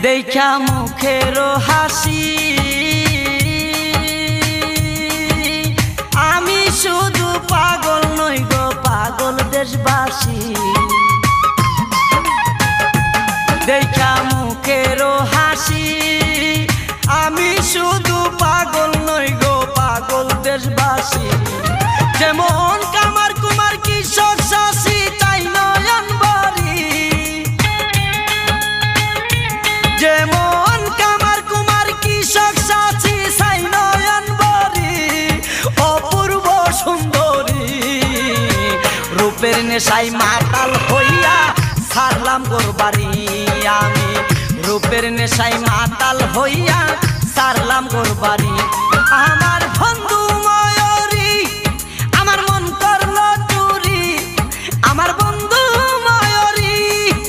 দেখা মুখেরও হাসি আমি শুধু পাগল নই গো পাগল দেশবাসী দেখা মুখেরও হাসি আমি শুধু পাগল নই গো পাগল দেশবাসী যেমন কামার কুমার কিশোর শাসী চাই নয়ন বাড়ি যেমন কামার কুমার কিশোর শাসী চাই নয়ন বাড়ি অপূর্ব সুন্দরী রূপের নেশায় মাতাল হইয়া ছাড়লাম গোর বাড়ি আমি রূপের নেশায় মাতাল হইয়া ছাড়লাম গোর বাড়ি আমার বন্ধু